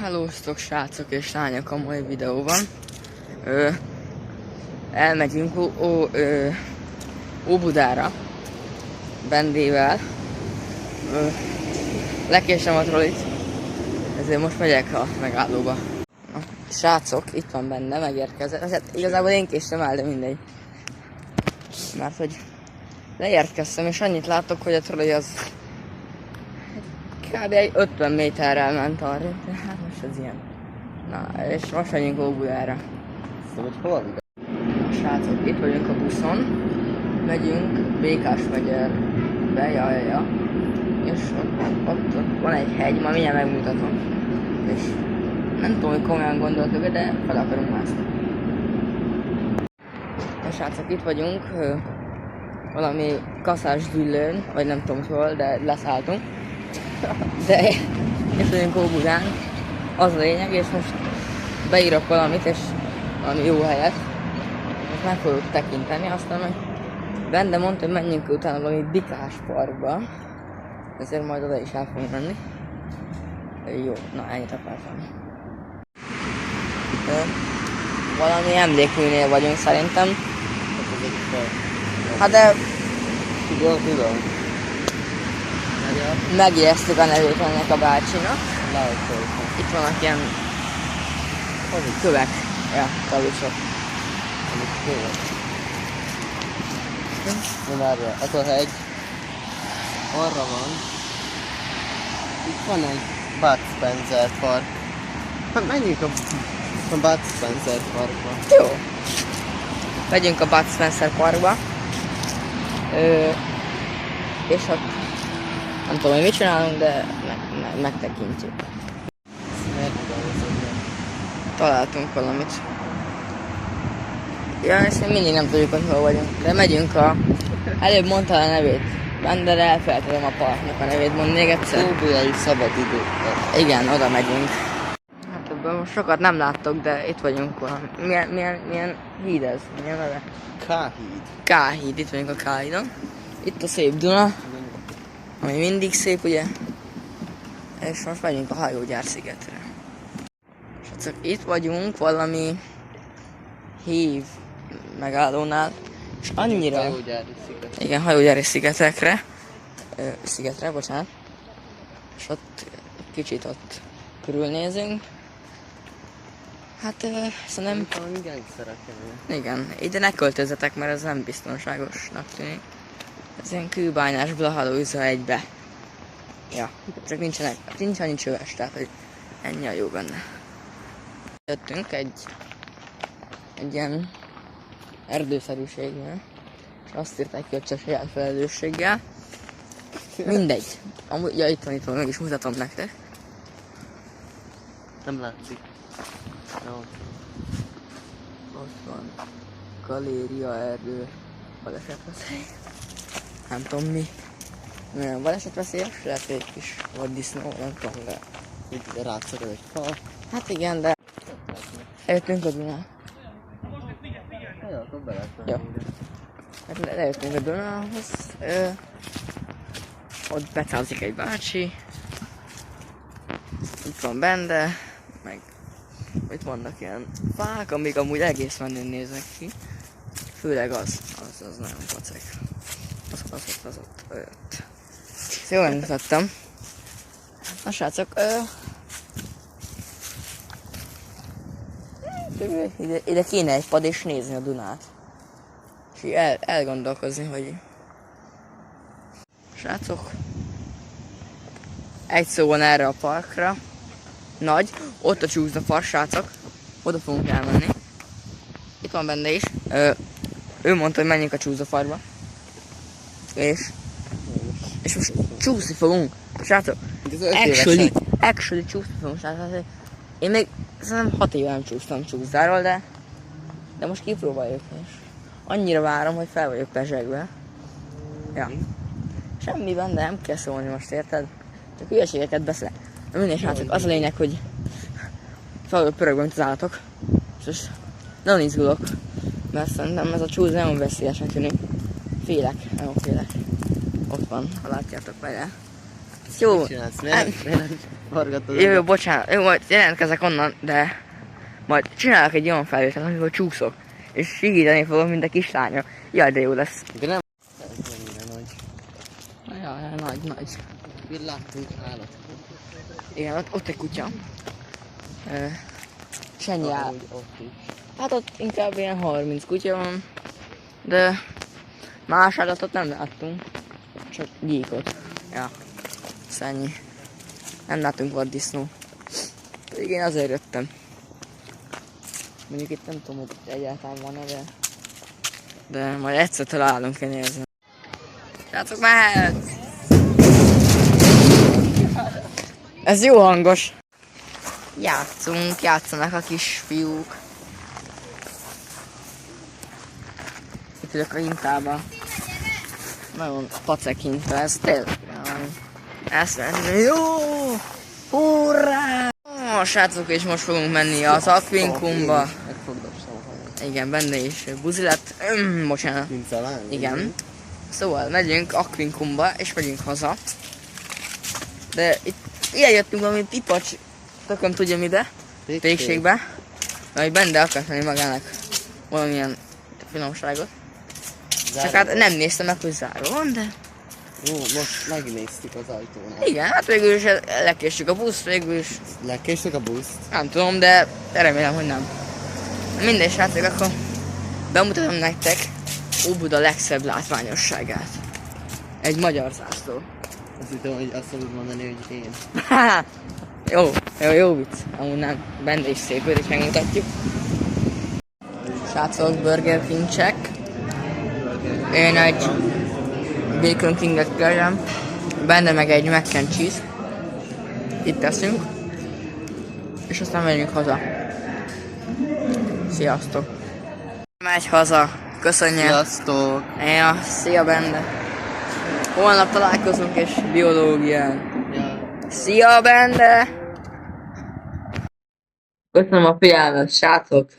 Hellóztok srácok és lányok a mai videóban. Elmegyünk Óbudára Bendével. Lekésem a trollit, ezért most megyek a megállóba. Na, srácok, itt van benne, megérkezett. Hát igazából én késtem el, de mindegy. Mert hogy leérkeztem és annyit látok, hogy a trolli az kb. 50 méterrel ment arra, de hát most ez ilyen. Na, és most megyünk Óbudára. Szóval, hogy hol? Srácok, itt vagyunk a buszon, megyünk Békásmegyerbe, ja. És ott van egy hegy, ma mindjárt megmutatom. És nem tudom, hogy komolyan gondoltuk, de fel akarunk mászni. Na srácok, itt vagyunk, valami kaszás dűlőn, vagy nem tudom hol, de leszálltunk. De itt vagyunk Óbudán, az a lényeg, és most beírok valamit, és valami jó helyet. Most meg fogjuk tekinteni, aztán meg Bende mondta, hogy menjünk utána valami Bikás parkba. Ezért majd oda is el fogunk menni. Jó, na ennyit akartam. Valami emlékműnél vagyunk szerintem. Hát de... Tudom. Megjegyeztük a nevét ennek a bácsinak. Itt vannak ilyen kövek. Ja, kavicsok. Na várjál, az a hegy arra van. Itt van egy Bud Spencer park. Hát menjünk a Bud Spencer parkba. Jó. Megyünk a Bud Spencer parkba. És ott nem tudom, hogy mit csinálunk, de megtekintjük. Találtunk valamit. Ja, ezt mindig nem tudjuk, hogy hol vagyunk. De megyünk előbb mondta a nevét. Bende, de elfelejtettem a parknak a nevét, mond még egyszer. Óbudai szabadidő. Igen, oda megyünk. Hát ebben most sokat nem láttok, de itt vagyunk valami. Milyen híd ez? Milyen neve? K-híd. K-híd, itt vagyunk a K-hídon. Itt a szép Duna, ami mindig szép, ugye? És most megyünk a hajógyár szigetre. És csak itt vagyunk valami hív megállónál, és annyira... Hajógyári sziget. Igen, hajógyári szigetre, bocsánat. És ott kicsit ott körülnézünk. Hát szerintem... Valami gangsterek jönnek. Igen, ide ne költözzetek, mert ez nem biztonságosnak tűnik. Ez ilyen kőbányás blahalóza egybe. Ja, csak nincs annyi csöves, tehát hogy ennyi a jó benne. Jöttünk egy ilyen erdőszerűségnél, és azt írták ki, hogy csak saját felelősséggel. Mindegy. Amúgy, ja, itt van, meg is mutatom nektek. Nem látszik. No. Ott van galéria, erdő, balesetveszély. Nem tudom mi. Nem balesetveszélyes, lehet egy kis vaddisznó, nem tudom, de... Itt rátszakad egy fal. Hát igen, de... Eljöttünk a Dunán. Ja, akkor beláttam. Jó. Hát lejöttünk a Dunához. Ott becázik egy bácsi. Itt van Bende, meg itt vannak ilyen fák, amik amúgy egész menőn néznek ki. Főleg az nagyon pacek. Az ott. Ezt jól megmutattam. Na srácok, ide kéne egy pad és nézni a Dunát. És így elgondolkozni, hogy... Srácok, egy szó van erre a parkra. Nagy, ott a csúszdafar, srácok. Oda fogunk elmenni. Itt van Bende is. Ő mondta, hogy menjünk a csúszdafarba. És most csúszni fogunk. Srácok, actually csúszni fogunk, srácok. Én még szerintem 6 éve nem csúsztam csúszdáról, de most kipróbáljuk is. Annyira várom, hogy fel vagyok pezsegve. Ja. Semmi Bende, nem kell szólni most, érted? Csak hülyeségeket beszél. Na mindegy, srácok, az a lényeg, hogy fel vagyok pörögve, mint az állatok. És most nagyon izgulok, mert szerintem ez a csúsz nagyon veszélyesnek tűnik. Félek, nagyon félek. Ott van, ha látjátok vele. jó. Mit csinálsz? Miért nem forgatod? Jó, bocsánat, jó, majd jelentkezek onnan, de majd csinálok egy olyan felvételt, amikor csúszok, és sigítani fogok, mint a kislánya. Jaj, de jó lesz. De nem... Ez mennyire nagy. Jaj, nagy. Mi láttunk állatot. Igen, ott egy kutya. És ennyi áll. Ahogy ott is. Hát ott inkább ilyen 30 kutya van, de más állatot nem láttunk. Csak gyíkot. Ja, ez ennyi. Nem látunk vaddisznó. Pedig én azért jöttem. Mondjuk itt nem tudom, hogy egyáltalán van-e, de majd egyszer találunk, én érzem. Srácok, mehet! Ez jó hangos. Játszanak a kisfiúk. Itt ülök a hintában. Nagyon pacek hinta, ez tényleg. Ezt mondja, jó! Hurrá! Srácok, és most fogunk menni az Aquincumba. Megfogdostam. Igen, benne is buzi lett. Bocsánat. Igen. Szóval megyünk Aquincumba, és megyünk haza. De itt ilyen jöttünk valami pipacs, tököm tudja mide, pékségbe. Mert benne akart venni magának valamilyen finomságot. Csak hát nem néztem meg, hogy zárva van, de... Jó, most megnéztük az ajtónál. Igen, hát végül is lekéstük a buszt, végül is... Lekéstek a buszt? Nem tudom, de remélem, hogy nem. Mindegy, srácok, akkor bemutatom nektek Óbuda legszebb látványosságát. Egy magyar zászló. Azt hittem, hogy azt fogod mondani, hogy én. jó vicc. Amúgy nem. Benne is szép, és megmutatjuk. Srácok, Burger King check. Én egy Bacon Kinget kérem. Benne meg egy mac and cheese. Itt teszünk. És aztán megyünk haza. Sziasztok. Megy haza. Köszönjük. Sziasztok! Ja, szia benne. Holnap találkozunk és biológián. Ja. Szia benne! Köszönöm a figyelmet, srácok.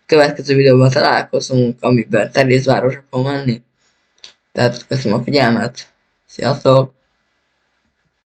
Következő videóban találkozunk, amiben Terézvárosra fog menni. Tehát köszönöm a figyelmet. Sziasztok!